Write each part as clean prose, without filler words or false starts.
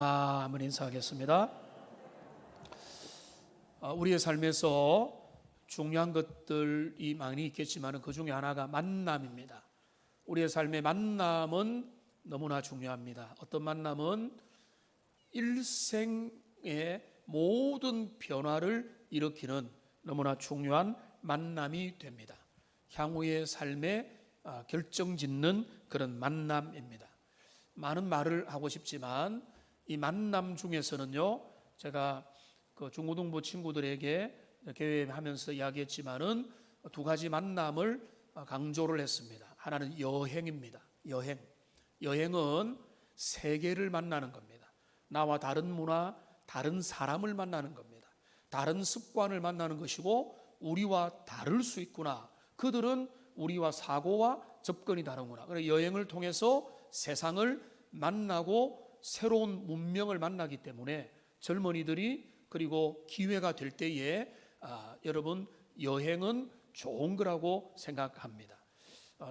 한번 인사하겠습니다. 우리의 삶에서 중요한 것들이 많이 있겠지만 그 중에 하나가 만남입니다. 우리의 삶의 만남은 너무나 중요합니다. 어떤 만남은 일생의 모든 변화를 일으키는 너무나 중요한 만남이 됩니다. 향후의 삶에 결정짓는 그런 만남입니다. 많은 말을 하고 싶지만 이 만남 중에서는요, 제가 그 중고등부 친구들에게 교회하면서 이야기했지만은 두 가지 만남을 강조를 했습니다. 하나는 여행입니다. 여행은 세계를 만나는 겁니다. 나와 다른 문화, 다른 사람을 만나는 겁니다. 다른 습관을 만나는 것이고, 우리와 다를 수 있구나. 그들은 우리와 사고와 접근이 다르구나. 그래서 여행을 통해서 세상을 만나고 새로운 문명을 만나기 때문에 젊은이들이 그리고 기회가 될 때에 여러분 여행은 좋은 거라고 생각합니다.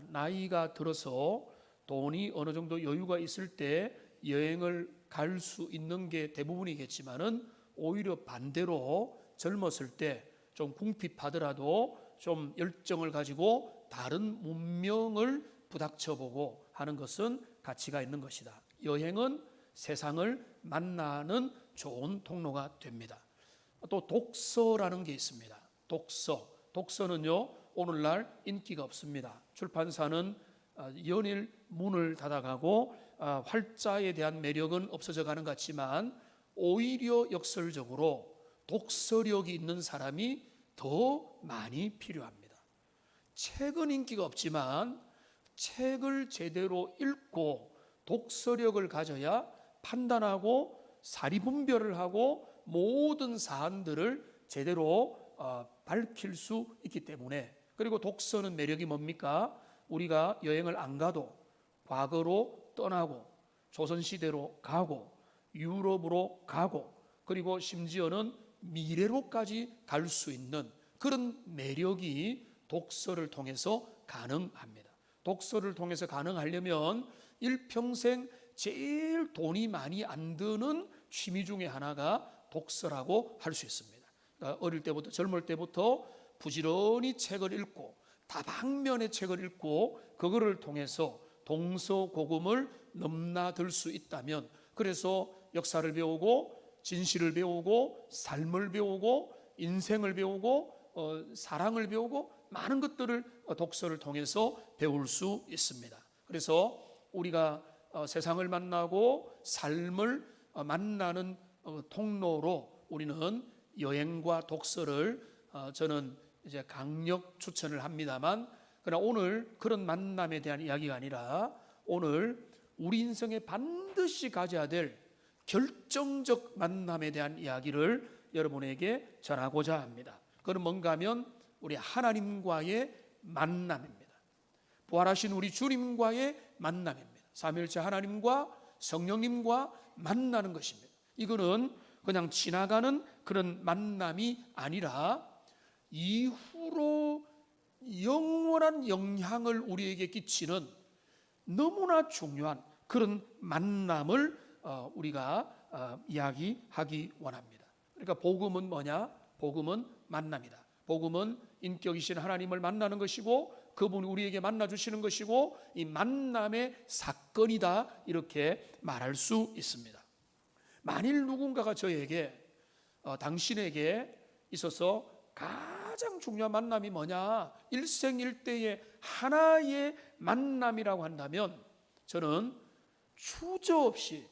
나이가 들어서 돈이 어느 정도 여유가 있을 때 여행을 갈 수 있는 게 대부분이겠지만은 오히려 반대로 젊었을 때 좀 궁핍하더라도 좀 열정을 가지고 다른 문명을 부닥쳐보고 하는 것은 가치가 있는 것이다. 여행은 세상을 만나는 좋은 통로가 됩니다. 또 독서라는 게 있습니다. 독서는요 오늘날 인기가 없습니다. 출판사는 연일 문을 닫아가고 활자에 대한 매력은 없어져 가는 것 같지만 오히려 역설적으로 독서력이 있는 사람이 더 많이 필요합니다. 책은 인기가 없지만 책을 제대로 읽고 독서력을 가져야 판단하고 사리분별을 하고 모든 사안들을 제대로 밝힐 수 있기 때문에, 그리고 독서는 매력이 뭡니까? 우리가 여행을 안 가도 과거로 떠나고 조선시대로 가고 유럽으로 가고 그리고 심지어는 미래로까지 갈 수 있는 그런 매력이 독서를 통해서 가능합니다. 독서를 통해서 가능하려면 일평생 제일 돈이 많이 안 드는 취미 중에 하나가 독서라고 할 수 있습니다. 그러니까 어릴 때부터 젊을 때부터 부지런히 책을 읽고 다방면의 책을 읽고 그거를 통해서 동서고금을 넘나들 수 있다면, 그래서 역사를 배우고 진실을 배우고 삶을 배우고 인생을 배우고 사랑을 배우고 많은 것들을 독서를 통해서 배울 수 있습니다. 그래서 우리가 세상을 만나고 삶을 만나는 통로로 우리는 여행과 독서를 저는 이제 강력 추천을 합니다만, 그러나 오늘 그런 만남에 대한 이야기가 아니라 오늘 우리 인생에 반드시 가져야 될 결정적 만남에 대한 이야기를 여러분에게 전하고자 합니다. 그건 뭔가 하면 우리 하나님과의 만남입니다. 부활하신 우리 주님과의 만남입니다. 삼위일체 하나님과 성령님과 만나는 것입니다. 이거는 그냥 지나가는 그런 만남이 아니라 이후로 영원한 영향을 우리에게 끼치는 너무나 중요한 그런 만남을 우리가 이야기하기 원합니다. 그러니까 복음은 뭐냐? 복음은 만남이다. 복음은 인격이신 하나님을 만나는 것이고 그분이 우리에게 만나주시는 것이고 이 만남의 사건이다, 이렇게 말할 수 있습니다. 만일 누군가가 저에게 당신에게 있어서 가장 중요한 만남이 뭐냐, 일생일대의 하나의 만남이라고 한다면 저는 주저없이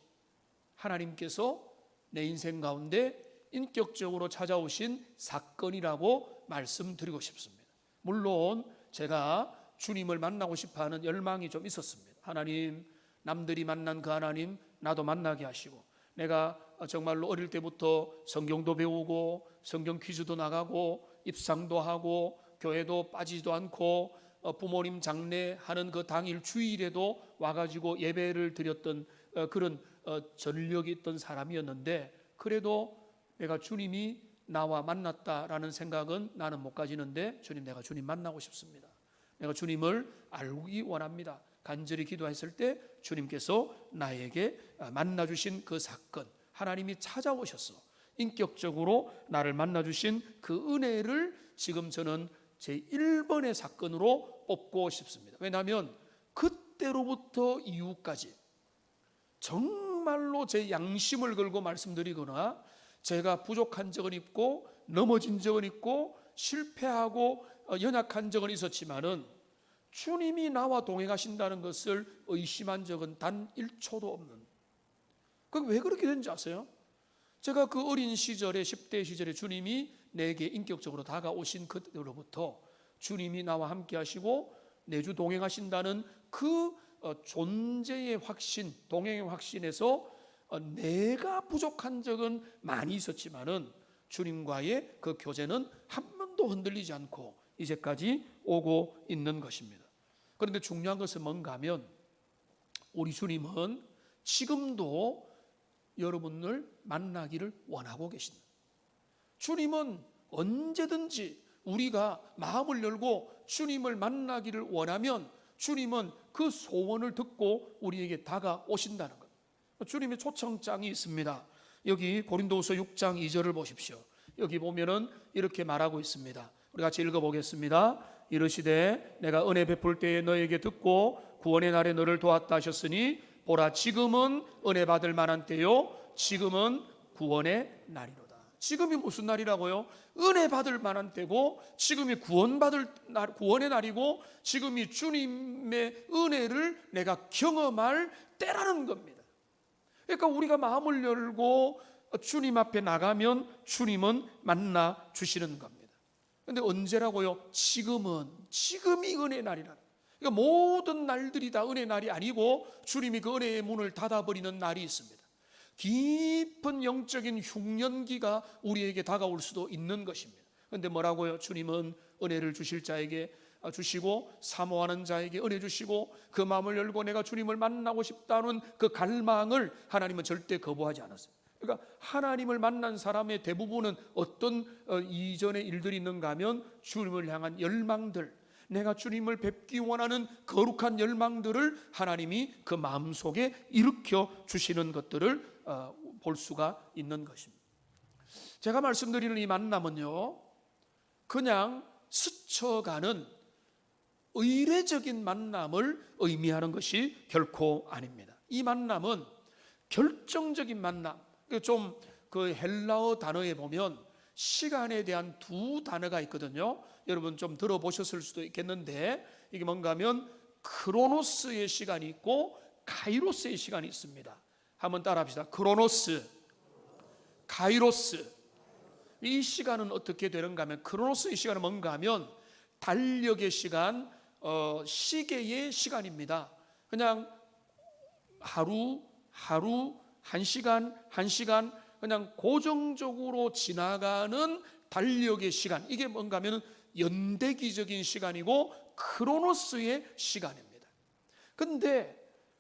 하나님께서 내 인생 가운데 인격적으로 찾아오신 사건이라고 말씀드리고 싶습니다. 물론 제가 주님을 만나고 싶어하는 열망이 좀 있었습니다. 하나님, 남들이 만난 그 하나님 나도 만나게 하시고, 내가 정말로 어릴 때부터 성경도 배우고 성경 퀴즈도 나가고 입상도 하고 교회도 빠지지도 않고 부모님 장례하는 그 당일 주일에도 와가지고 예배를 드렸던 그런 전력이 있던 사람이었는데, 그래도 내가 주님이 나와 만났다라는 생각은 나는 못 가지는데, 주님, 내가 주님 만나고 싶습니다. 내가 주님을 알기 원합니다. 간절히 기도했을 때 주님께서 나에게 만나주신 그 사건, 하나님이 찾아오셔서 인격적으로 나를 만나주신 그 은혜를 지금 저는 제 1번의 사건으로 뽑고 싶습니다. 왜냐하면 그때로부터 이후까지 정말로 제 양심을 걸고 말씀드리거나 제가 부족한 적은 있고 넘어진 적은 있고 실패하고 연약한 적은 있었지만은 주님이 나와 동행하신다는 것을 의심한 적은 단 1초도 없는. 그게 왜 그렇게 된지 아세요? 제가 그 어린 시절에 10대 시절에 주님이 내게 인격적으로 다가오신 그때로부터 주님이 나와 함께 하시고 내주 동행하신다는 그 존재의 확신, 동행의 확신에서 내가 부족한 적은 많이 있었지만은 주님과의 그 교제는 한 번도 흔들리지 않고 이제까지 오고 있는 것입니다. 그런데 중요한 것은 뭔가 하면 우리 주님은 지금도 여러분을 만나기를 원하고 계십니다. 주님은 언제든지 우리가 마음을 열고 주님을 만나기를 원하면 주님은 그 소원을 듣고 우리에게 다가오신다는 것. 주님의 초청장이 있습니다. 여기 고린도후서 6장 2절을 보십시오. 여기 보면은 이렇게 말하고 있습니다. 우리 같이 읽어보겠습니다. 이르시되 내가 은혜 베풀 때에 너에게 듣고 구원의 날에 너를 도왔다 하셨으니 보라 지금은 은혜 받을 만한 때요 지금은 구원의 날이로다. 지금이 무슨 날이라고요? 은혜 받을 만한 때고 지금이 구원의 날이고 지금이 주님의 은혜를 내가 경험할 때라는 겁니다. 그러니까 우리가 마음을 열고 주님 앞에 나가면 주님은 만나 주시는 겁니다. 그런데 언제라고요? 지금이 은혜의 날이라. 그러니까 모든 날들이 다 은혜의 날이 아니고 주님이 그 은혜의 문을 닫아버리는 날이 있습니다. 깊은 영적인 흉년기가 우리에게 다가올 수도 있는 것입니다. 그런데 뭐라고요? 주님은 은혜를 주실 자에게 주시고 사모하는 자에게 은혜 주시고 그 마음을 열고 내가 주님을 만나고 싶다는 그 갈망을 하나님은 절대 거부하지 않았어요. 그러니까 하나님을 만난 사람의 대부분은 어떤 이전의 일들이 있는가 하면 주님을 향한 열망들, 내가 주님을 뵙기 원하는 거룩한 열망들을 하나님이 그 마음속에 일으켜 주시는 것들을 볼 수가 있는 것입니다. 제가 말씀드리는 이 만남은요 그냥 스쳐가는 의례적인 만남을 의미하는 것이 결코 아닙니다. 이 만남은 결정적인 만남. 좀 그 헬라어 단어에 보면 시간에 대한 두 단어가 있거든요. 여러분 좀 들어보셨을 수도 있겠는데 이게 뭔가 하면 크로노스의 시간이 있고 카이로스의 시간이 있습니다. 한번 따라합시다. 크로노스, 카이로스. 이 시간은 어떻게 되는가 하면 크로노스의 시간은 뭔가 하면 달력의 시간, 시계의 시간입니다. 그냥 하루, 한 시간 그냥 고정적으로 지나가는 달력의 시간. 이게 뭔가 하면 연대기적인 시간이고 크로노스의 시간입니다. 그런데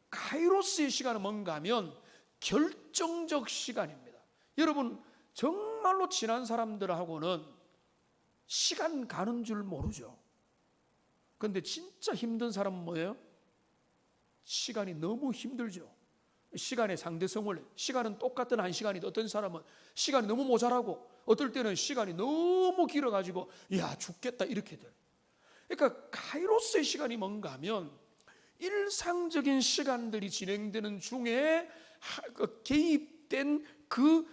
카이로스의 시간은 뭔가 하면 결정적 시간입니다. 여러분 정말로 친한 사람들하고는 시간 가는 줄 모르죠. 그런데 진짜 힘든 사람은 뭐예요? 시간이 너무 힘들죠. 시간의 상대성을, 시간은 똑같은 한 시간인데 어떤 사람은 시간이 너무 모자라고 어떨 때는 시간이 너무 길어가지고 야 죽겠다 이렇게 돼요. 그러니까 카이로스의 시간이 뭔가 하면 일상적인 시간들이 진행되는 중에 개입된 그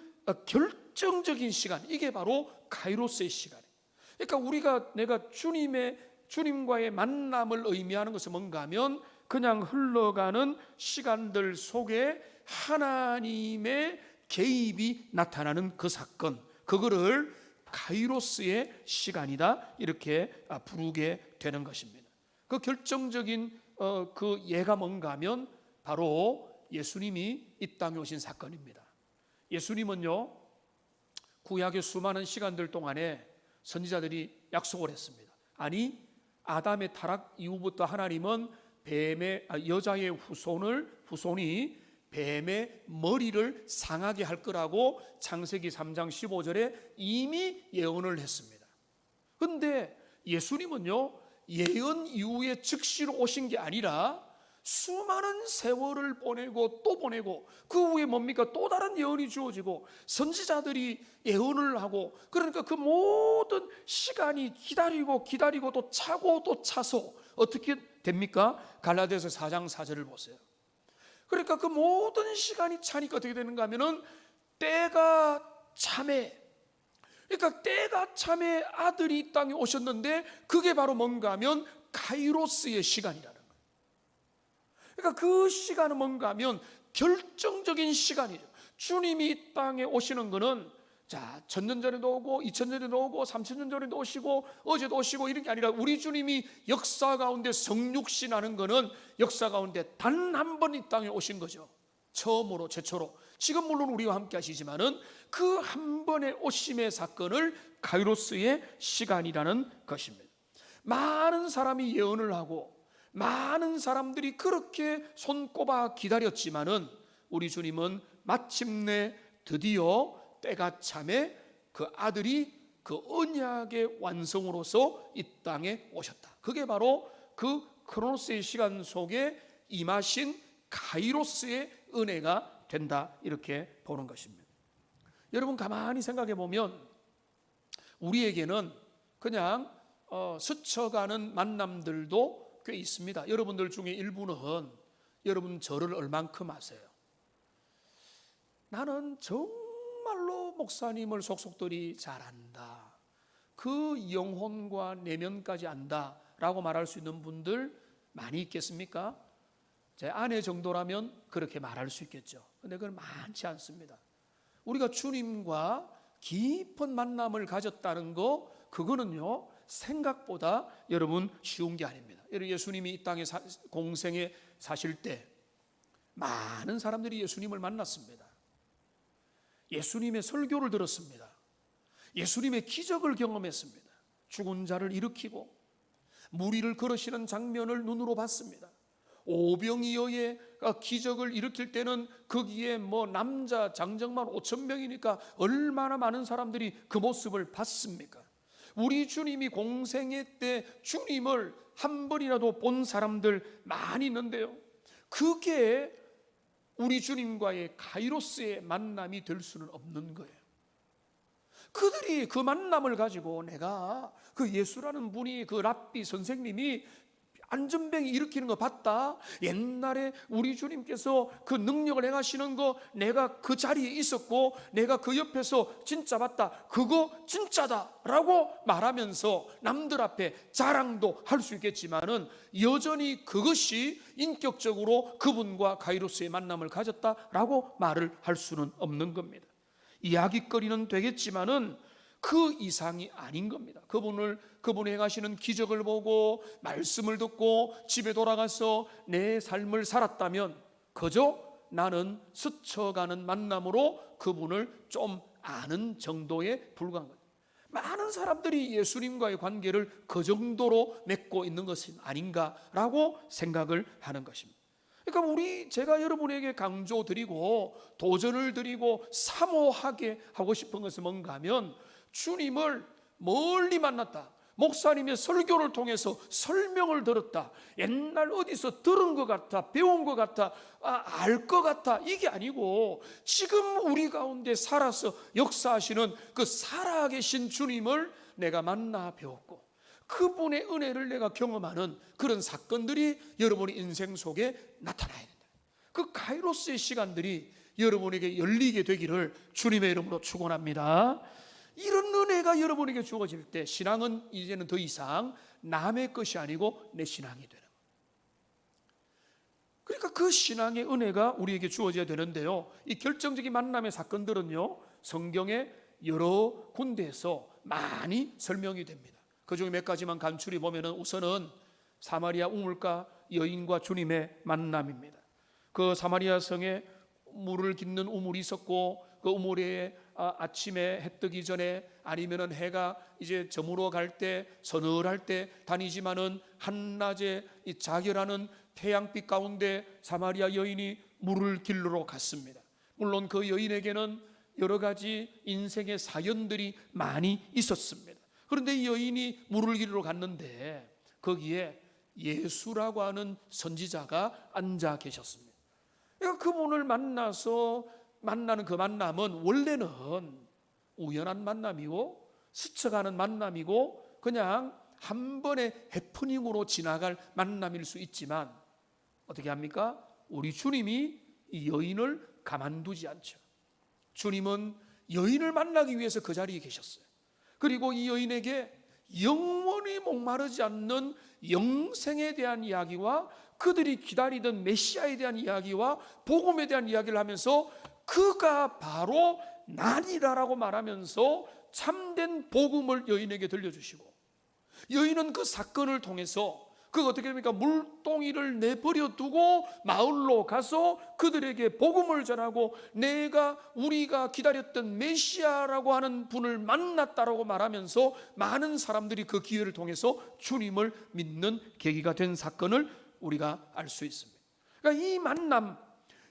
결정적인 시간, 이게 바로 카이로스의 시간이에요. 그러니까 내가 주님과의 만남을 의미하는 것은 뭔가 하면 그냥 흘러가는 시간들 속에 하나님의 개입이 나타나는 그 사건, 그거를 카이로스의 시간이다 이렇게 부르게 되는 것입니다. 그 결정적인 그 예가 뭔가 하면 바로 예수님이 이 땅에 오신 사건입니다. 예수님은요 구약의 수많은 시간들 동안에 선지자들이 약속을 했습니다. 아니 아담의 타락 이후부터 하나님은 여자의 후손이 뱀의 머리를 상하게 할 거라고 창세기 3장 15절에 이미 예언을 했습니다. 그런데 예수님은요 예언 이후에 즉시로 오신 게 아니라 수많은 세월을 보내고 또 보내고 그 후에 뭡니까? 또 다른 예언이 주어지고 선지자들이 예언을 하고, 그러니까 그 모든 시간이 기다리고 또 차고 또 차서 어떻게 됩니까? 갈라디아서 4장 4절을 보세요. 그러니까 그 모든 시간이 차니까 어떻게 되는가 하면은 때가 참에, 그러니까 때가 참에 아들이 이 땅에 오셨는데 그게 바로 뭔가 하면 카이로스의 시간이라는 거예요. 그러니까 그 시간은 뭔가 하면 결정적인 시간이죠. 주님이 이 땅에 오시는 거는 자, 1000년 전에도 오고 2000년 전에도 오고 3000년 전에도 오시고 어제도 오시고 이런 게 아니라 우리 주님이 역사 가운데 성육신하는 거는 역사 가운데 단 한 번 이 땅에 오신 거죠. 처음으로 최초로. 지금 물론 우리와 함께 하시지만은 그 한 번의 오심의 사건을 카이로스의 시간이라는 것입니다. 많은 사람이 예언을 하고 많은 사람들이 그렇게 손꼽아 기다렸지만은 우리 주님은 마침내 드디어 때가 참에 그 아들이 그 언약의 완성으로서 이 땅에 오셨다. 그게 바로 그 크로노스의 시간 속에 임하신 카이로스의 은혜가 된다, 이렇게 보는 것입니다. 여러분 가만히 생각해 보면 우리에게는 그냥 스쳐가는 만남들도 꽤 있습니다. 여러분들 중에 일부는 여러분 저를 얼만큼 아세요? 나는 정말로 목사님을 속속들이 잘 안다, 그 영혼과 내면까지 안다 라고 말할 수 있는 분들 많이 있겠습니까? 제 아내 정도라면 그렇게 말할 수 있겠죠. 근데 그건 많지 않습니다. 우리가 주님과 깊은 만남을 가졌다는 거, 그거는요 생각보다 여러분 쉬운 게 아닙니다. 예수님이 이 땅에 공생에 사실 때 많은 사람들이 예수님을 만났습니다. 예수님의 설교를 들었습니다. 예수님의 기적을 경험했습니다. 죽은 자를 일으키고 무리를 걸으시는 장면을 눈으로 봤습니다. 오병이어의 기적을 일으킬 때는 거기에 뭐 남자 장정만 5,000명이니까 얼마나 많은 사람들이 그 모습을 봤습니까? 우리 주님이 공생애 때 주님을 한 번이라도 본 사람들 많이 있는데요, 그게 우리 주님과의 카이로스의 만남이 될 수는 없는 거예요. 그들이 그 만남을 가지고 내가 그 예수라는 분이, 그 랍비 선생님이 안전병이 일으키는 거 봤다, 옛날에 우리 주님께서 그 능력을 행하시는 거 내가 그 자리에 있었고 내가 그 옆에서 진짜 봤다, 그거 진짜다 라고 말하면서 남들 앞에 자랑도 할 수 있겠지만은 여전히 그것이 인격적으로 그분과 카이로스의 만남을 가졌다라고 말을 할 수는 없는 겁니다. 이야기거리는 되겠지만은 그 이상이 아닌 겁니다. 그분이 행하시는 기적을 보고 말씀을 듣고 집에 돌아가서 내 삶을 살았다면 그저 나는 스쳐가는 만남으로 그분을 좀 아는 정도에 불과한 거예요. 많은 사람들이 예수님과의 관계를 그 정도로 맺고 있는 것은 아닌가라고 생각을 하는 것입니다. 그러니까 제가 여러분에게 강조드리고 도전을 드리고 사모하게 하고 싶은 것은 뭔가 하면 주님을 멀리 만났다, 목사님의 설교를 통해서 설명을 들었다, 옛날 어디서 들은 것 같아, 배운 것 같아, 알 것 같아, 이게 아니고 지금 우리 가운데 살아서 역사하시는 그 살아계신 주님을 내가 만나 배웠고 그분의 은혜를 내가 경험하는 그런 사건들이 여러분의 인생 속에 나타나야 된다. 그 카이로스의 시간들이 여러분에게 열리게 되기를 주님의 이름으로 축원합니다. 이런 은혜가 여러분에게 주어질 때 신앙은 이제는 더 이상 남의 것이 아니고 내 신앙이 되는 거예요. 그러니까 그 신앙의 은혜가 우리에게 주어져야 되는데요, 이 결정적인 만남의 사건들은요 성경의 여러 군데에서 많이 설명이 됩니다. 그 중에 몇 가지만 간추리 보면은 우선은 사마리아 우물가 여인과 주님의 만남입니다. 그 사마리아 성에 물을 깃는 우물이 있었고 그 우물에 아침에 해 뜨기 전에 아니면은 해가 이제 저물어 갈 때 서늘할 때 다니지만은 한낮에 이 자결하는 태양빛 가운데 사마리아 여인이 물을 길러 갔습니다. 물론 그 여인에게는 여러 가지 인생의 사연들이 많이 있었습니다. 그런데 이 여인이 물을 길러 갔는데 거기에 예수라고 하는 선지자가 앉아 계셨습니다. 그러니까 그분을 만나서 만나는 그 만남은 원래는 우연한 만남이고 스쳐가는 만남이고 그냥 한 번의 해프닝으로 지나갈 만남일 수 있지만 어떻게 합니까? 우리 주님이 이 여인을 가만두지 않죠. 주님은 여인을 만나기 위해서 그 자리에 계셨어요. 그리고 이 여인에게 영원히 목마르지 않는 영생에 대한 이야기와 그들이 기다리던 메시아에 대한 이야기와 복음에 대한 이야기를 하면서 그가 바로 나니라라고 말하면서 참된 복음을 여인에게 들려주시고, 여인은 그 사건을 통해서 그 어떻게 됩니까? 물동이를 내버려 두고 마을로 가서 그들에게 복음을 전하고 우리가 기다렸던 메시아라고 하는 분을 만났다라고 말하면서 많은 사람들이 그 기회를 통해서 주님을 믿는 계기가 된 사건을 우리가 알 수 있습니다. 그러니까 이 만남,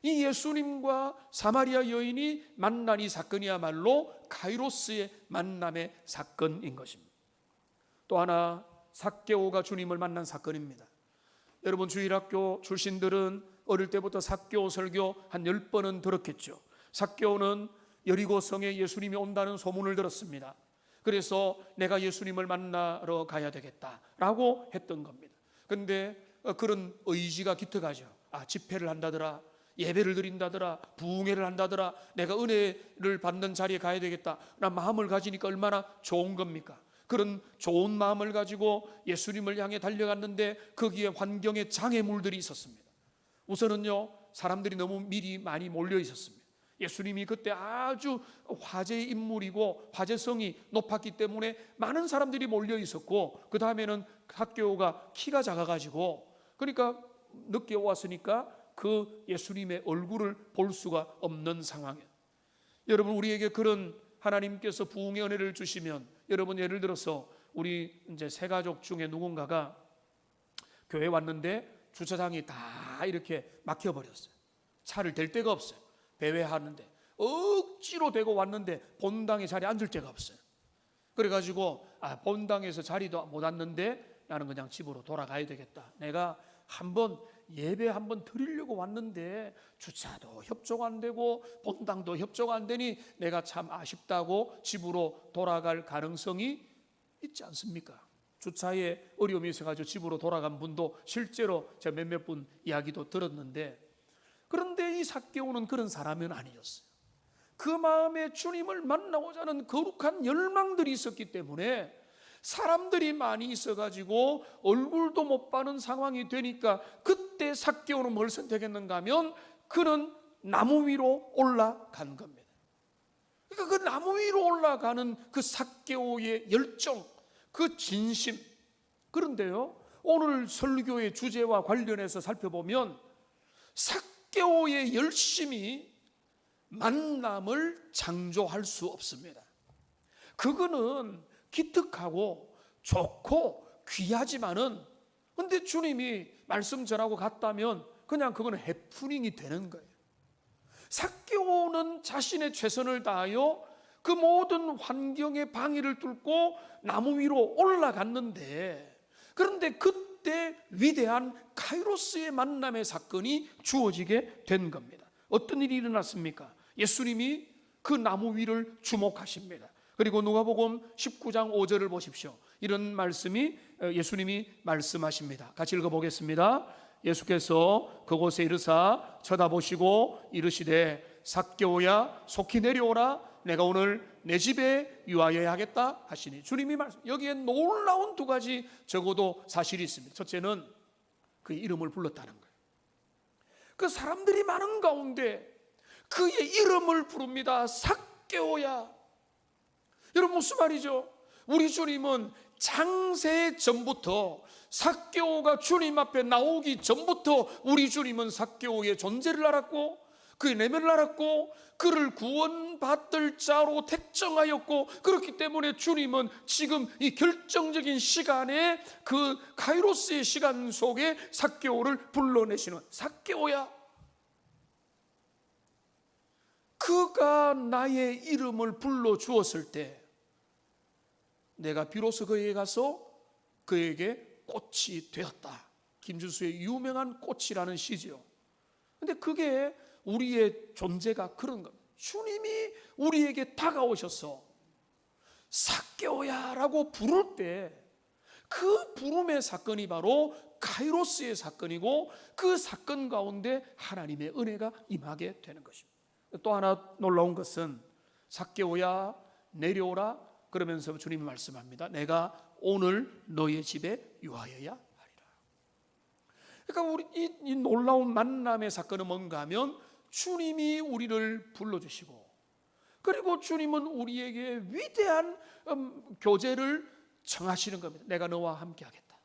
이 예수님과 사마리아 여인이 만난 이 사건이야말로 카이로스의 만남의 사건인 것입니다. 또 하나, 삭개오가 주님을 만난 사건입니다. 여러분 주일학교 출신들은 어릴 때부터 삭개오 설교 한 10번은 들었겠죠. 삭개오는 여리고성에 예수님이 온다는 소문을 들었습니다. 그래서 내가 예수님을 만나러 가야 되겠다라고 했던 겁니다. 그런데 그런 의지가 깃들어가죠. 집회를 한다더라, 예배를 드린다더라, 부흥회를 한다더라, 내가 은혜를 받는 자리에 가야 되겠다, 나 마음을 가지니까 얼마나 좋은 겁니까? 그런 좋은 마음을 가지고 예수님을 향해 달려갔는데 거기에 환경에 장애물들이 있었습니다. 우선은요, 사람들이 너무 미리 많이 몰려 있었습니다. 예수님이 그때 아주 화제의 인물이고 화제성이 높았기 때문에 많은 사람들이 몰려 있었고, 그 다음에는 삭개오가 키가 작아가지고, 그러니까 늦게 왔으니까 그 예수님의 얼굴을 볼 수가 없는 상황이에요. 여러분, 우리에게 그런 하나님께서 부흥의 은혜를 주시면, 여러분 예를 들어서 우리 이제 세 가족 중에 누군가가 교회 왔는데 주차장이 다 이렇게 막혀버렸어요. 차를 댈 데가 없어요. 배회하는데 억지로 대고 왔는데 본당에 자리에 앉을 데가 없어요. 그래가지고 본당에서 자리도 못 앉는데 나는 그냥 집으로 돌아가야 되겠다. 내가 한번 예배 한번 드리려고 왔는데 주차도 협조가 안 되고 본당도 협조가 안 되니 내가 참 아쉽다고 집으로 돌아갈 가능성이 있지 않습니까? 주차에 어려움이 있어가지고 집으로 돌아간 분도 실제로 제가 몇몇 분 이야기도 들었는데, 그런데 이 삭개오는 그런 사람은 아니었어요. 그 마음에 주님을 만나고자 하는 거룩한 열망들이 있었기 때문에 사람들이 많이 있어가지고 얼굴도 못 봐는 상황이 되니까 그때 삭개오는 뭘 선택했는가 하면 그는 나무 위로 올라간 겁니다. 그러니까 그 나무 위로 올라가는 그 삭개오의 열정, 그 진심. 그런데요, 오늘 설교의 주제와 관련해서 살펴보면 삭개오의 열심이 만남을 창조할 수 없습니다. 그거는 기특하고 좋고 귀하지만은, 근데 주님이 말씀 전하고 갔다면 그냥 그거는 해프닝이 되는 거예요. 삭개오는 자신의 최선을 다하여 그 모든 환경의 방해를 뚫고 나무 위로 올라갔는데, 그런데 그때 위대한 카이로스의 만남의 사건이 주어지게 된 겁니다. 어떤 일이 일어났습니까? 예수님이 그 나무 위를 주목하십니다. 그리고 누가복음 19장 5절을 보십시오. 이런 말씀이 예수님이 말씀하십니다. 같이 읽어보겠습니다. 예수께서 그곳에 이르사 쳐다보시고 이르시되 삭개오야 속히 내려오라, 내가 오늘 내 집에 유하여야 하겠다 하시니. 주님이 말씀, 여기에 놀라운 두 가지 적어도 사실이 있습니다. 첫째는 그의 이름을 불렀다는 거예요. 그 사람들이 많은 가운데 그의 이름을 부릅니다. 삭개오야. 여러분 무슨 말이죠? 우리 주님은 창세 전부터, 삭개오가 주님 앞에 나오기 전부터 우리 주님은 삭개오의 존재를 알았고 그의 내면을 알았고 그를 구원받을 자로 택정하였고, 그렇기 때문에 주님은 지금 이 결정적인 시간에 그 카이로스의 시간 속에 삭개오를 불러내시는, 삭개오야, 그가 나의 이름을 불러주었을 때 내가 비로소 그에게 가서 그에게 꽃이 되었다. 김주수의 유명한 꽃이라는 시지요. 근데 그게 우리의 존재가 그런 겁니다. 주님이 우리에게 다가오셔서 삭개오야 라고 부를 때 그 부름의 사건이 바로 카이로스의 사건이고, 그 사건 가운데 하나님의 은혜가 임하게 되는 것입니다. 또 하나 놀라운 것은 삭개오야 내려오라 그러면서 주님이 말씀합니다. 내가 오늘 너의 집에 유하여야 하리라. 그러니까 우리 이 놀라운 만남의 사건은 뭔가 하면 주님이 우리를 불러주시고, 그리고 주님은 우리에게 위대한 교제를 청하시는 겁니다. 내가 너와 함께 하겠다,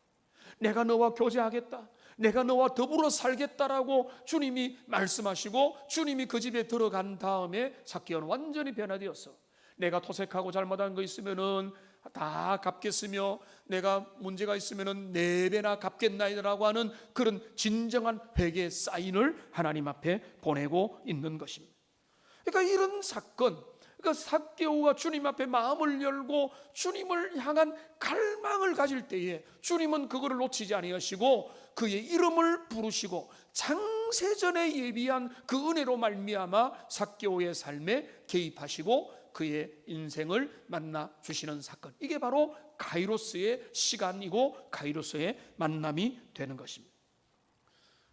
내가 너와 교제하겠다, 내가 너와 더불어 살겠다라고 주님이 말씀하시고, 주님이 그 집에 들어간 다음에 삭개오는 완전히 변화되었어. 내가 토색하고 잘못한 거 있으면은 다 갚겠으며, 내가 문제가 있으면은 4배나 갚겠나이라고 하는 그런 진정한 회개의 사인을 하나님 앞에 보내고 있는 것입니다. 그러니까 이런 사건, 그러니까 삭개오가 주님 앞에 마음을 열고 주님을 향한 갈망을 가질 때에 주님은 그거를 놓치지 아니하시고 그의 이름을 부르시고 창세전에 예비한 그 은혜로 말미암아 삭개오의 삶에 개입하시고 그의 인생을 만나 주시는 사건, 이게 바로 카이로스의 시간이고 카이로스의 만남이 되는 것입니다.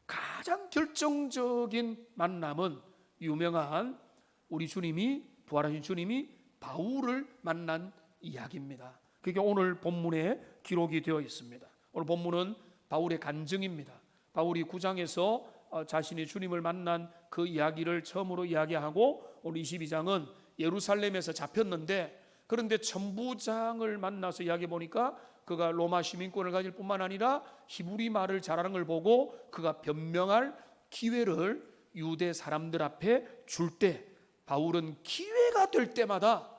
가장 결정적인 만남은 유명한 우리 주님이, 부활하신 주님이 바울을 만난 이야기입니다. 그게 오늘 본문에 기록이 되어 있습니다. 오늘 본문은 바울의 간증입니다. 바울이 9장에서 자신이 주님을 만난 그 이야기를 처음으로 이야기하고, 오늘 22장은 예루살렘에서 잡혔는데, 그런데 천부장을 만나서 이야기해 보니까 그가 로마 시민권을 가질 뿐만 아니라 히브리 말을 잘하는 걸 보고 그가 변명할 기회를 유대 사람들 앞에 줄 때, 바울은 기회가 될 때마다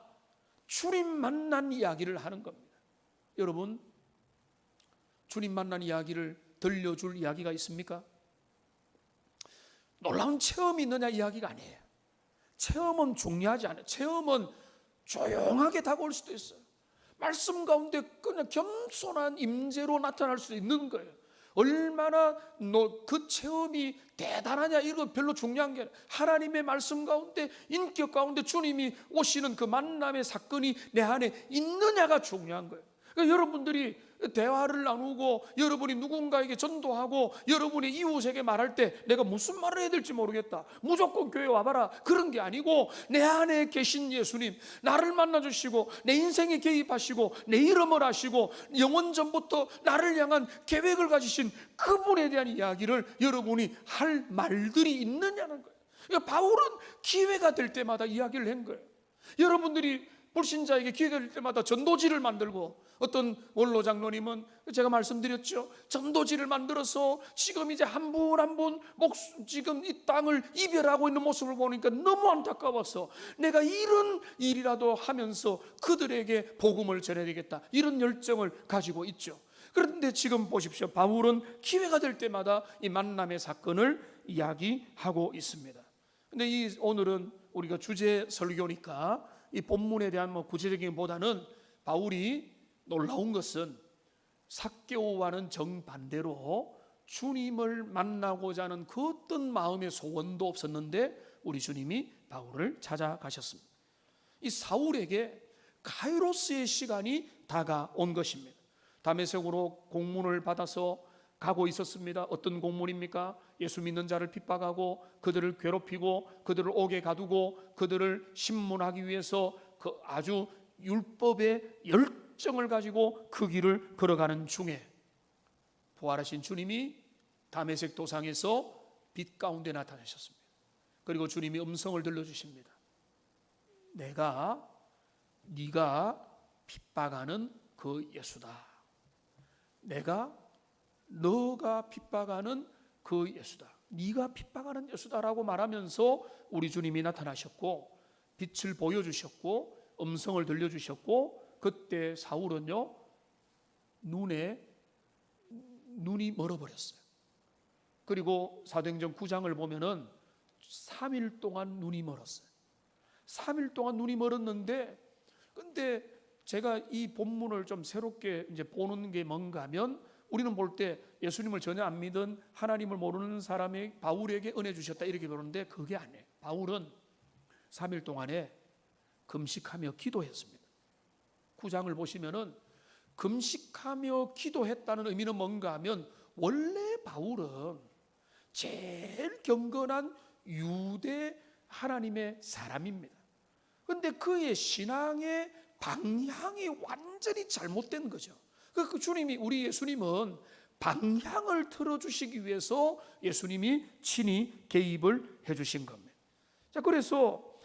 주님 만난 이야기를 하는 겁니다. 여러분, 주님 만난 이야기를 들려줄 이야기가 있습니까? 놀라운 체험이 있느냐 이야기가 아니에요. 체험은 중요하지 않아요. 체험은 조용하게 다가올 수도 있어요. 말씀 가운데 그냥 겸손한 임재로 나타날 수 있는 거예요. 얼마나 그 체험이 대단하냐 이거 별로 중요한 게 아니라, 하나님의 말씀 가운데, 인격 가운데 주님이 오시는 그 만남의 사건이 내 안에 있느냐가 중요한 거예요. 그러니까 여러분들이 대화를 나누고 여러분이 누군가에게 전도하고 여러분이 이웃에게 말할 때 내가 무슨 말을 해야 될지 모르겠다, 무조건 교회 와봐라, 그런 게 아니고 내 안에 계신 예수님, 나를 만나주시고 내 인생에 개입하시고 내 이름을 아시고 영원전부터 나를 향한 계획을 가지신 그분에 대한 이야기를 여러분이 할 말들이 있느냐는 거예요. 그러니까 바울은 기회가 될 때마다 이야기를 한 거예요. 여러분들이 불신자에게 기회가 될 때마다 전도지를 만들고, 어떤 원로 장로님은 제가 말씀드렸죠, 전도지를 만들어서 지금 이제 한 분 한 분 지금 이 땅을 이별하고 있는 모습을 보니까 너무 안타까워서 내가 이런 일이라도 하면서 그들에게 복음을 전해야 되겠다, 이런 열정을 가지고 있죠. 그런데 지금 보십시오, 바울은 기회가 될 때마다 이 만남의 사건을 이야기하고 있습니다. 근데 오늘은 우리가 주제 설교니까 이 본문에 대한 구체적인 보다는, 바울이 놀라운 것은 삭개오와는 정반대로 주님을 만나고자 하는 그 어떤 마음의 소원도 없었는데 우리 주님이 바울을 찾아가셨습니다. 이 사울에게 카이로스의 시간이 다가온 것입니다. 다메섹으로 공문을 받아서 가고 있었습니다. 어떤 공문입니까? 예수 믿는 자를 핍박하고 그들을 괴롭히고 그들을 옥에 가두고 그들을 신문하기 위해서 그 아주 율법의 열정을 가지고 그 길을 걸어가는 중에 부활하신 주님이 다메섹 도상에서 빛 가운데 나타나셨습니다. 그리고 주님이 음성을 들려주십니다. 네가 핍박하는 그 예수다. 너가 핍박하는 그 예수다. 네가 핍박하는 예수다라고 말하면서 우리 주님이 나타나셨고 빛을 보여주셨고 음성을 들려주셨고, 그때 사울은요 눈이 멀어버렸어요. 그리고 사도행전 9장을 보면은 3일 동안 눈이 멀었어요. 3일 동안 눈이 멀었는데, 근데 제가 이 본문을 좀 새롭게 이제 보는 게 뭔가 하면, 우리는 볼 때 예수님을 전혀 안 믿은 하나님을 모르는 사람의 바울에게 은혜 주셨다 이렇게 보는데 그게 아니에요. 바울은 3일 동안에 금식하며 기도했습니다. 9장을 보시면은 금식하며 기도했다는 의미는 뭔가 하면 원래 바울은 제일 경건한 유대 하나님의 사람입니다. 그런데 그의 신앙의 방향이 완전히 잘못된 거죠. 그 주님이, 우리 예수님은 방향을 틀어주시기 위해서 예수님이 친히 개입을 해주신 겁니다. 그래서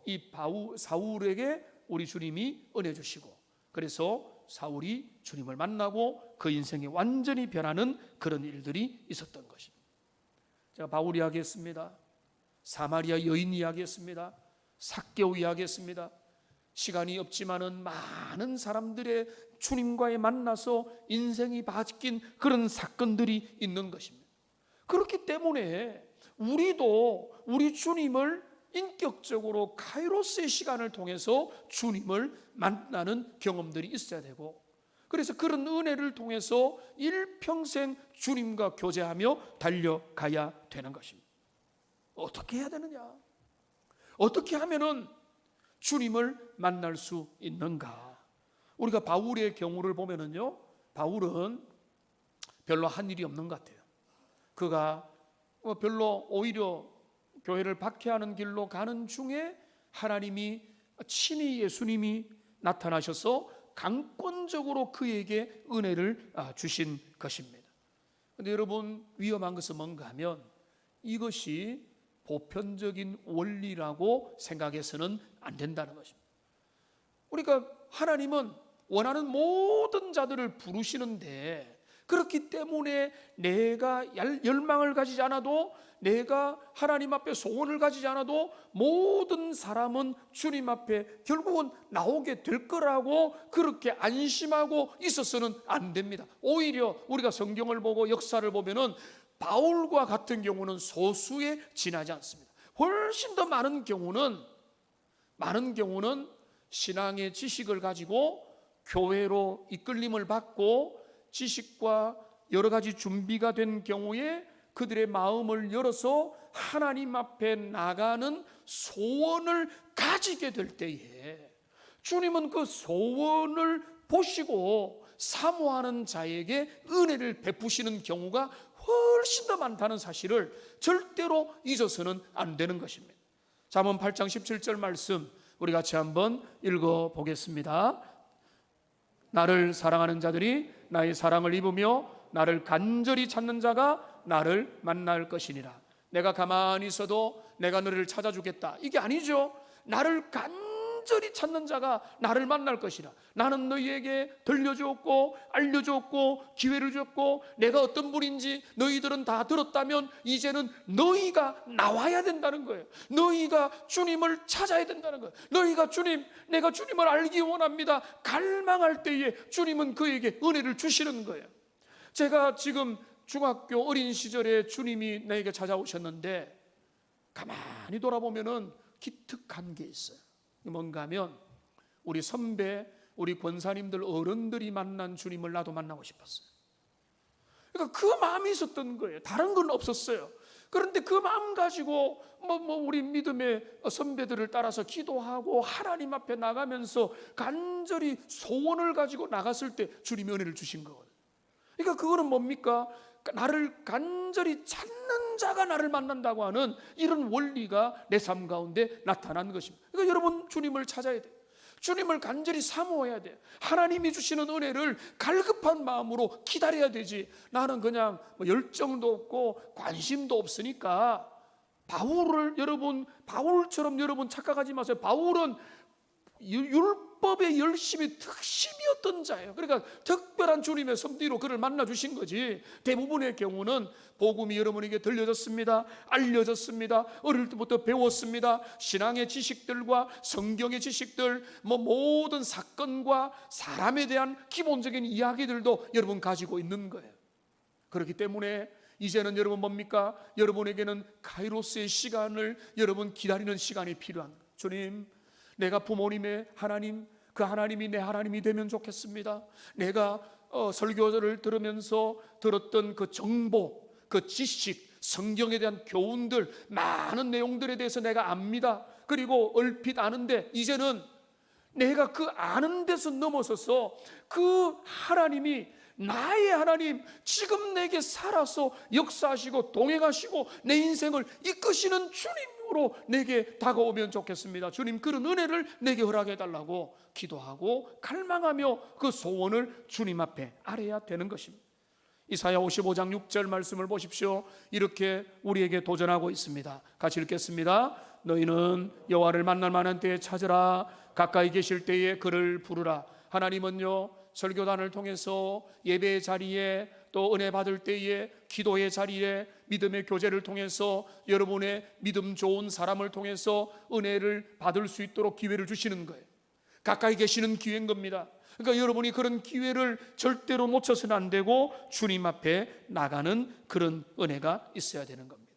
이 사울에게 우리 주님이 은혜 주시고, 그래서 사울이 주님을 만나고 그 인생이 완전히 변하는 그런 일들이 있었던 것입니다. 제가 바울 이야기했습니다. 사마리아 여인 이야기했습니다. 삭개오 이야기했습니다. 시간이 없지만은 많은 사람들의 주님과의 만나서 인생이 바뀐 그런 사건들이 있는 것입니다. 그렇기 때문에 우리도 우리 주님을 인격적으로 카이로스의 시간을 통해서 주님을 만나는 경험들이 있어야 되고, 그래서 그런 은혜를 통해서 일평생 주님과 교제하며 달려가야 되는 것입니다. 어떻게 해야 되느냐? 어떻게 하면은 주님을 만날 수 있는가? 우리가 바울의 경우를 보면은요, 바울은 별로 한 일이 없는 것 같아요. 그가 별로 오히려 교회를 박해하는 길로 가는 중에 하나님이 친히 예수님이 나타나셔서 강권적으로 그에게 은혜를 주신 것입니다. 그런데 여러분, 위험한 것은 뭔가 하면 이것이 보편적인 원리라고 생각해서는 안 된다는 것입니다. 우리가 하나님은 원하는 모든 자들을 부르시는데, 그렇기 때문에 내가 열망을 가지지 않아도, 내가 하나님 앞에 소원을 가지지 않아도 모든 사람은 주님 앞에 결국은 나오게 될 거라고 그렇게 안심하고 있어서는 안 됩니다. 오히려 우리가 성경을 보고 역사를 보면은 바울과 같은 경우는 소수에 지나지 않습니다. 훨씬 더 많은 경우는 신앙의 지식을 가지고 교회로 이끌림을 받고 지식과 여러 가지 준비가 된 경우에 그들의 마음을 열어서 하나님 앞에 나가는 소원을 가지게 될 때에 주님은 그 소원을 보시고 사모하는 자에게 은혜를 베푸시는 경우가 훨씬 더 많다는 사실을 절대로 잊어서는 안 되는 것입니다. 잠언 8장 17절 말씀 우리 같이 한번 읽어보겠습니다. 나를 사랑하는 자들이 나의 사랑을 입으며 나를 간절히 찾는 자가 나를 만날 것이니라. 내가 가만히 있어도 내가 너를 찾아주겠다, 이게 아니죠. 나를 간절히 찾는 자가 나를 만날 것이라. 나는 너희에게 들려주었고 알려주었고 기회를 줬고 내가 어떤 분인지 너희들은 다 들었다면 이제는 너희가 나와야 된다는 거예요. 너희가 주님을 찾아야 된다는 거예요. 너희가 내가 주님을 알기 원합니다, 갈망할 때에 주님은 그에게 은혜를 주시는 거예요. 제가 지금 중학교 어린 시절에 주님이 나에게 찾아오셨는데 가만히 돌아보면은 기특한 게 있어요. 뭔가 하면 우리 선배, 우리 권사님들, 어른들이 만난 주님을 나도 만나고 싶었어요. 그러니까 그 마음이 있었던 거예요. 다른 건 없었어요. 그런데 그 마음 가지고 우리 믿음의 선배들을 따라서 기도하고 하나님 앞에 나가면서 간절히 소원을 가지고 나갔을 때 주님이 은혜를 주신 거거든요. 그러니까 그거는 뭡니까? 나를 간절히 찾는 자가 나를 만난다고 하는 이런 원리가 내 삶 가운데 나타난 것입니다. 그러니까 여러분, 주님을 찾아야 돼요. 주님을 간절히 사모해야 돼요. 하나님이 주시는 은혜를 갈급한 마음으로 기다려야 되지. 나는 그냥 열정도 없고 관심도 없으니까 바울처럼 여러분 착각하지 마세요. 바울은 율법에 열심히 특심이었던 자예요. 그러니까 특별한 주님의 섭리로 그를 만나 주신 거지. 대부분의 경우는 복음이 여러분에게 들려졌습니다, 알려졌습니다, 어릴 때부터 배웠습니다. 신앙의 지식들과 성경의 지식들, 모든 사건과 사람에 대한 기본적인 이야기들도 여러분 가지고 있는 거예요. 그렇기 때문에 이제는 여러분 뭡니까? 여러분에게는 카이로스의 시간을 여러분 기다리는 시간이 필요한 거예요. 주님, 내가 부모님의 하나님, 그 하나님이 내 하나님이 되면 좋겠습니다. 내가 설교를 들으면서 들었던 그 정보, 그 지식, 성경에 대한 교훈들, 많은 내용들에 대해서 내가 압니다. 그리고 얼핏 아는데 이제는 내가 그 아는 데서 넘어서서 그 하나님이 나의 하나님, 지금 내게 살아서 역사하시고 동행하시고 내 인생을 이끄시는 주님으로 내게 다가오면 좋겠습니다. 주님, 그런 은혜를 내게 허락해 달라고 기도하고 갈망하며 그 소원을 주님 앞에 아뢰야 되는 것입니다. 이사야 55장 6절 말씀을 보십시오. 이렇게 우리에게 도전하고 있습니다. 같이 읽겠습니다. 너희는 여호와를 만날 만한 때에 찾으라. 가까이 계실 때에 그를 부르라. 하나님은요, 설교단을 통해서 예배의 자리에, 또 은혜 받을 때에 기도의 자리에, 믿음의 교제를 통해서 여러분의 믿음 좋은 사람을 통해서 은혜를 받을 수 있도록 기회를 주시는 거예요. 가까이 계시는 기회인 겁니다. 그러니까 여러분이 그런 기회를 절대로 놓쳐서는 안 되고 주님 앞에 나가는 그런 은혜가 있어야 되는 겁니다.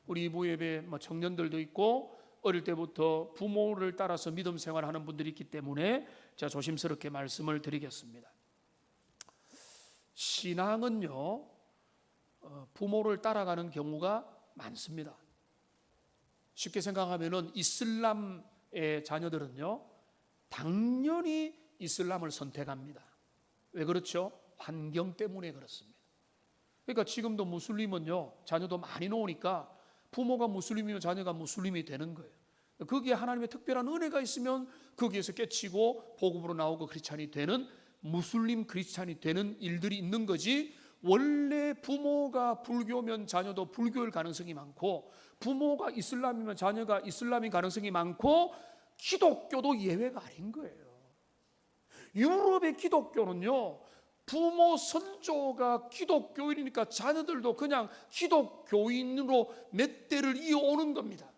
우리 무예배 청년들도 있고 어릴 때부터 부모를 따라서 믿음 생활하는 분들이 있기 때문에 제가 조심스럽게 말씀을 드리겠습니다. 신앙은요, 부모를 따라가는 경우가 많습니다. 쉽게 생각하면은 이슬람의 자녀들은요, 당연히 이슬람을 선택합니다. 왜 그렇죠? 환경 때문에 그렇습니다. 그러니까 지금도 무슬림은요, 자녀도 많이 놓으니까 부모가 무슬림이면 자녀가 무슬림이 되는 거예요. 거기에 하나님의 특별한 은혜가 있으면 거기에서 깨치고 복음으로 나오고 크리스찬이 되는, 무슬림 크리스찬이 되는 일들이 있는 거지, 원래 부모가 불교면 자녀도 불교일 가능성이 많고 부모가 이슬람이면 자녀가 이슬람인 가능성이 많고 기독교도 예외가 아닌 거예요. 유럽의 기독교는요, 부모 선조가 기독교인이니까 자녀들도 그냥 기독교인으로 몇 대를 이어오는 겁니다.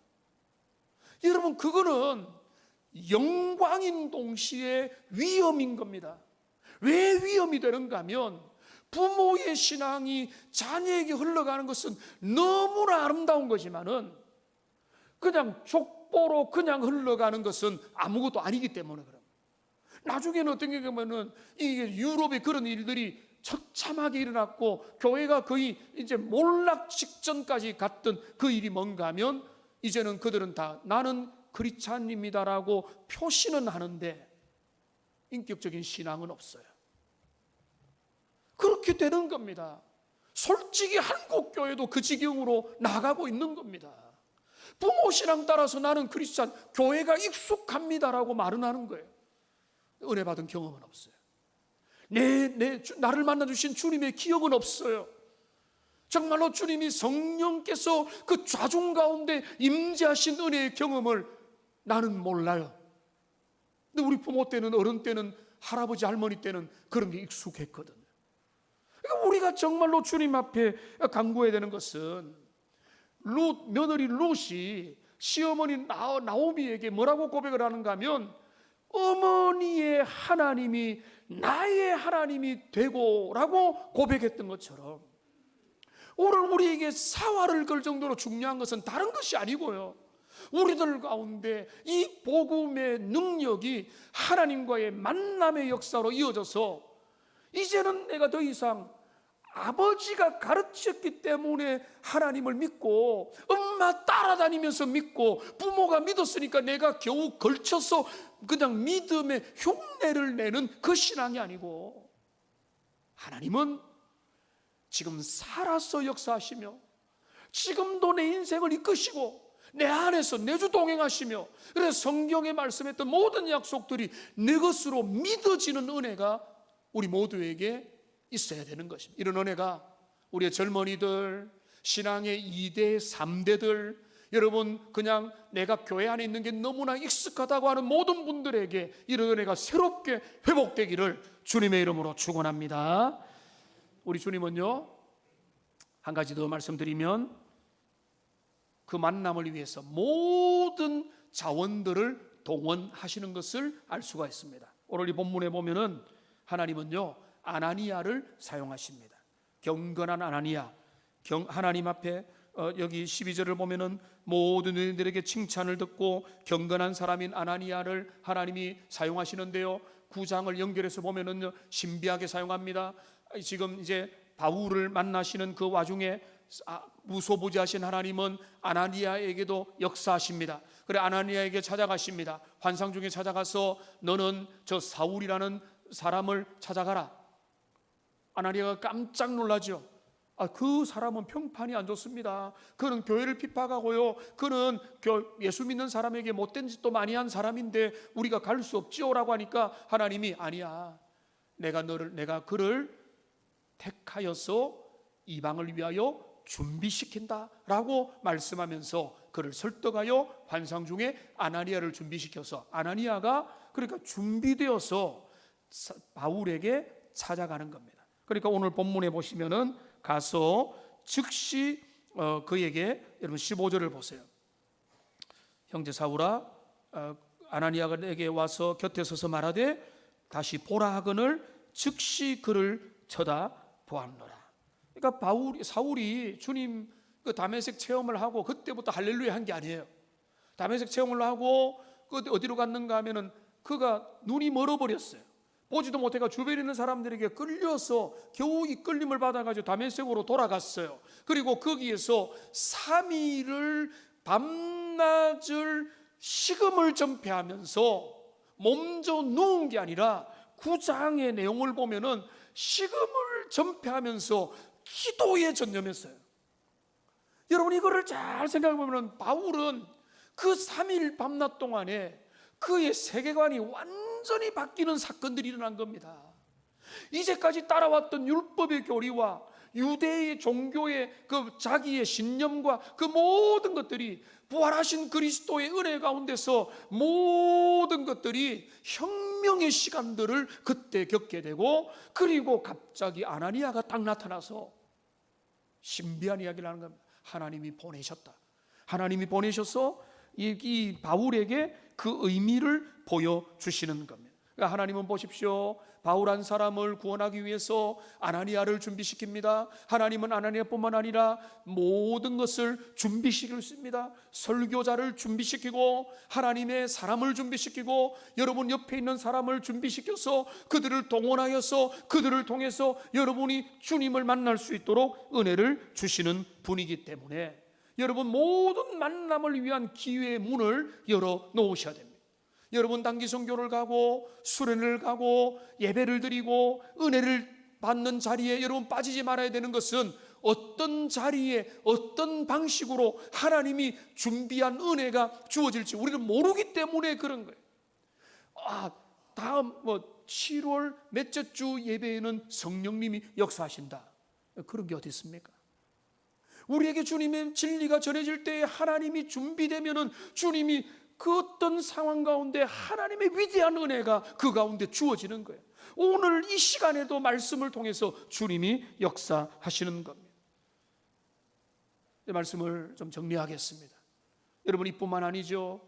여러분, 그거는 영광인 동시에 위험인 겁니다. 왜 위험이 되는가 하면 부모의 신앙이 자녀에게 흘러가는 것은 너무나 아름다운 거지만은 그냥 족보로 그냥 흘러가는 것은 아무것도 아니기 때문에 그래요. 나중에는 어떤 게 보면은 이게 유럽의 그런 일들이 처참하게 일어났고 교회가 거의 이제 몰락 직전까지 갔던 그 일이 뭔가 하면 이제는 그들은 다 나는 크리스찬입니다라고 표시는 하는데 인격적인 신앙은 없어요. 그렇게 되는 겁니다. 솔직히 한국 교회도 그 지경으로 나가고 있는 겁니다. 부모 신앙 따라서 나는 크리스찬, 교회가 익숙합니다라고 말은 하는 거예요. 은혜 받은 경험은 없어요. 나를 만나주신 주님의 기억은 없어요. 정말로 주님이 성령께서 그 좌중 가운데 임재하신 은혜의 경험을 나는 몰라요. 근데 우리 부모 때는, 어른 때는, 할아버지 할머니 때는 그런 게 익숙했거든요. 그러니까 우리가 정말로 주님 앞에 간구해야 되는 것은 며느리 룻이 시어머니 나오미에게 뭐라고 고백을 하는가 하면 어머니의 하나님이 나의 하나님이 되고라고 고백했던 것처럼 오늘 우리에게 사활을 걸 정도로 중요한 것은 다른 것이 아니고요, 우리들 가운데 이 복음의 능력이 하나님과의 만남의 역사로 이어져서 이제는 내가 더 이상 아버지가 가르쳤기 때문에 하나님을 믿고 엄마 따라다니면서 믿고 부모가 믿었으니까 내가 겨우 걸쳐서 그냥 믿음의 흉내를 내는 그 신앙이 아니고, 하나님은 지금 살아서 역사하시며 지금도 내 인생을 이끄시고 내 안에서 내주 동행하시며, 그래서 성경에 말씀했던 모든 약속들이 내 것으로 믿어지는 은혜가 우리 모두에게 있어야 되는 것입니다. 이런 은혜가 우리의 젊은이들, 신앙의 2대, 3대들, 여러분 그냥 내가 교회 안에 있는 게 너무나 익숙하다고 하는 모든 분들에게 이런 은혜가 새롭게 회복되기를 주님의 이름으로 축원합니다. 우리 주님은요, 한 가지 더 말씀드리면 그 만남을 위해서 모든 자원들을 동원하시는 것을 알 수가 있습니다. 오늘 이 본문에 보면은 하나님은요, 아나니아를 사용하십니다. 경건한 아나니아, 하나님 앞에 여기 12절을 보면은 모든 이들에게 칭찬을 듣고 경건한 사람인 아나니아를 하나님이 사용하시는데요, 9장을 연결해서 보면은 신비하게 사용합니다. 지금 이제 바울을 만나시는 그 와중에 무소부지하신 하나님은 아나니아에게도 역사하십니다. 그래 아나니아에게 찾아가십니다. 환상 중에 찾아가서 너는 저 사울이라는 사람을 찾아가라. 아나니아가 깜짝 놀라죠. 그 사람은 평판이 안 좋습니다. 그는 교회를 핍박하고요, 그는 예수 믿는 사람에게 못된 짓도 많이 한 사람인데 우리가 갈 수 없지요라고 하니까 하나님이 아니야, 내가 그를 택하여서 이방을 위하여 준비시킨다 라고 말씀하면서 그를 설득하여 환상 중에 아나니아를 준비시켜서 아나니아가 그러니까 준비되어서 바울에게 찾아가는 겁니다. 그러니까 오늘 본문에 보시면은 가서 즉시 그에게, 여러분 15절을 보세요. 형제 사울아, 아나니아가 내게 와서 곁에 서서 말하되 다시 보라 하거늘 즉시 그를 쳐다보았노라. 그러니까 사울이 주님 그 다메섹 체험을 하고 그때부터 할렐루야 한 게 아니에요. 다메섹 체험을 하고 그 어디로 갔는가 하면은 그가 눈이 멀어버렸어요. 보지도 못해가 주변에 있는 사람들에게 끌려서 겨우 이 끌림을 받아가지고 다메섹으로 돌아갔어요. 그리고 거기에서 3일을 밤낮을 식음을 전폐하면서 몸져 누운 게 아니라 9장의 내용을 보면은 식음을 전폐하면서 기도에 전념했어요. 여러분 이거를 잘 생각해 보면 바울은 그 3일 밤낮 동안에 그의 세계관이 완전히 바뀌는 사건들이 일어난 겁니다. 이제까지 따라왔던 율법의 교리와 유대의 종교의 그 자기의 신념과 그 모든 것들이 부활하신 그리스도의 은혜 가운데서 모든 것들이 혁명의 시간들을 그때 겪게 되고, 그리고 갑자기 아나니아가 딱 나타나서 신비한 이야기를 하는 겁니다. 하나님이 보내셨다. 하나님이 보내셔서 이 바울에게 그 의미를 보여주시는 겁니다. 그러니까 하나님은 보십시오, 바울 한 사람을 구원하기 위해서 아나니아를 준비시킵니다. 하나님은 아나니아뿐만 아니라 모든 것을 준비시킵니다. 설교자를 준비시키고 하나님의 사람을 준비시키고 여러분 옆에 있는 사람을 준비시켜서 그들을 동원하여서 그들을 통해서 여러분이 주님을 만날 수 있도록 은혜를 주시는 분이기 때문에 여러분 모든 만남을 위한 기회의 문을 열어 놓으셔야 됩니다. 여러분 단기 선교를 가고 수련을 가고 예배를 드리고 은혜를 받는 자리에 여러분 빠지지 말아야 되는 것은 어떤 자리에 어떤 방식으로 하나님이 준비한 은혜가 주어질지 우리는 모르기 때문에 그런 거예요. 다음 7월 몇째 주 예배에는 성령님이 역사하신다, 그런 게 어디 있습니까? 우리에게 주님의 진리가 전해질 때에 하나님이 준비되면은 주님이 그 어떤 상황 가운데 하나님의 위대한 은혜가 그 가운데 주어지는 거예요. 오늘 이 시간에도 말씀을 통해서 주님이 역사하시는 겁니다. 이 말씀을 좀 정리하겠습니다. 여러분 이뿐만 아니죠.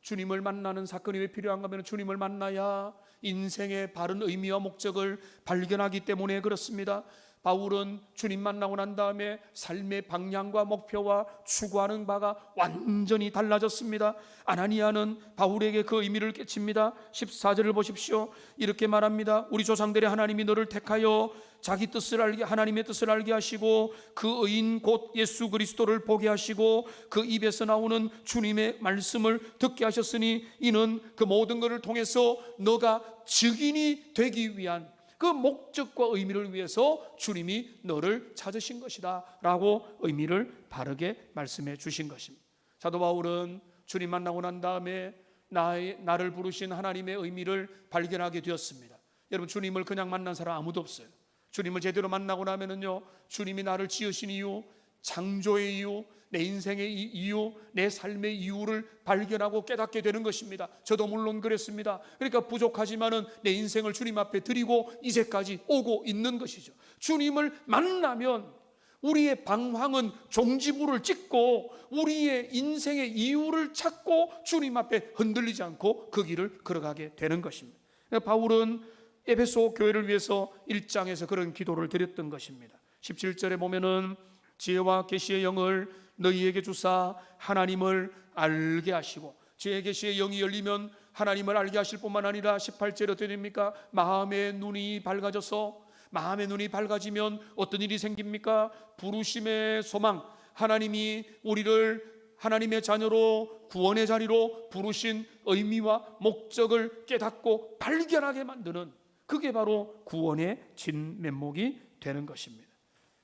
주님을 만나는 사건이 왜 필요한가 하면 주님을 만나야 인생의 바른 의미와 목적을 발견하기 때문에 그렇습니다. 바울은 주님 만나고 난 다음에 삶의 방향과 목표와 추구하는 바가 완전히 달라졌습니다. 아나니아는 바울에게 그 의미를 깨칩니다. 14절을 보십시오. 이렇게 말합니다. 우리 조상들의 하나님이 너를 택하여 자기 뜻을 알게, 하나님의 뜻을 알게 하시고 그 의인 곧 예수 그리스도를 보게 하시고 그 입에서 나오는 주님의 말씀을 듣게 하셨으니 이는 그 모든 것을 통해서 너가 증인이 되기 위한 그 목적과 의미를 위해서 주님이 너를 찾으신 것이다 라고 의미를 바르게 말씀해 주신 것입니다. 사도 바울은 주님 만나고 난 다음에 나를 부르신 하나님의 의미를 발견하게 되었습니다. 여러분 주님을 그냥 만난 사람 아무도 없어요. 주님을 제대로 만나고 나면은요, 주님이 나를 지으신 이유, 창조의 이유, 내 인생의 이유, 내 삶의 이유를 발견하고 깨닫게 되는 것입니다. 저도 물론 그랬습니다. 그러니까 부족하지만은 내 인생을 주님 앞에 드리고 이제까지 오고 있는 것이죠. 주님을 만나면 우리의 방황은 종지부를 찍고 우리의 인생의 이유를 찾고 주님 앞에 흔들리지 않고 그 길을 걸어가게 되는 것입니다. 바울은 에베소 교회를 위해서 1장에서 그런 기도를 드렸던 것입니다. 17절에 보면은 지혜와 계시의 영을 너희에게 주사 하나님을 알게 하시고, 제 계시의 영이 열리면 하나님을 알게 하실 뿐만 아니라 18절에 어떻게 됩니까? 마음의 눈이 밝아져서, 마음의 눈이 밝아지면 어떤 일이 생깁니까? 부르심의 소망, 하나님이 우리를 하나님의 자녀로 구원의 자리로 부르신 의미와 목적을 깨닫고 발견하게 만드는, 그게 바로 구원의 진면목이 되는 것입니다.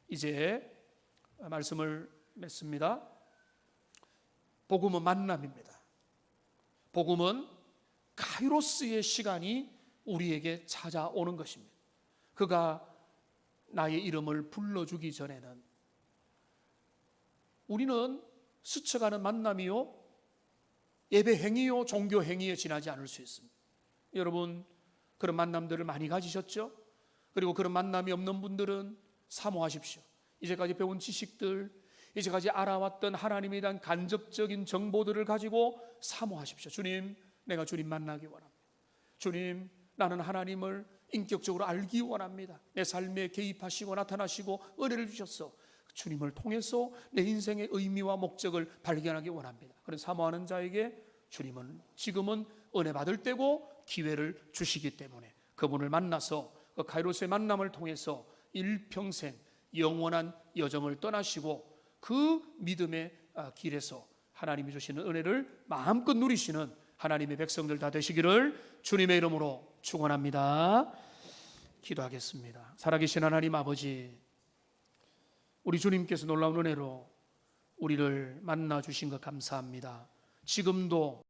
이제 말씀을 맺습니다. 복음은 만남입니다. 복음은 카이로스의 시간이 우리에게 찾아오는 것입니다. 그가 나의 이름을 불러주기 전에는 우리는 스쳐가는 만남이요, 예배 행위요, 종교 행위에 지나지 않을 수 있습니다. 여러분, 그런 만남들을 많이 가지셨죠? 그리고 그런 만남이 없는 분들은 사모하십시오. 이제까지 배운 지식들, 이제까지 알아왔던 하나님에 대한 간접적인 정보들을 가지고 사모하십시오. 주님, 내가 주님 만나기 원합니다. 주님, 나는 하나님을 인격적으로 알기 원합니다. 내 삶에 개입하시고 나타나시고 은혜를 주셨어. 주님을 통해서 내 인생의 의미와 목적을 발견하기 원합니다. 그런 사모하는 자에게 주님은 지금은 은혜 받을 때고 기회를 주시기 때문에 그분을 만나서 그 카이로스의 만남을 통해서 일평생 영원한 여정을 떠나시고 그 믿음의 길에서 하나님이 주시는 은혜를 마음껏 누리시는 하나님의 백성들 다 되시기를 주님의 이름으로 축원합니다. 기도하겠습니다. 살아계신 하나님 아버지, 우리 주님께서 놀라운 은혜로 우리를 만나 주신 것 감사합니다. 지금도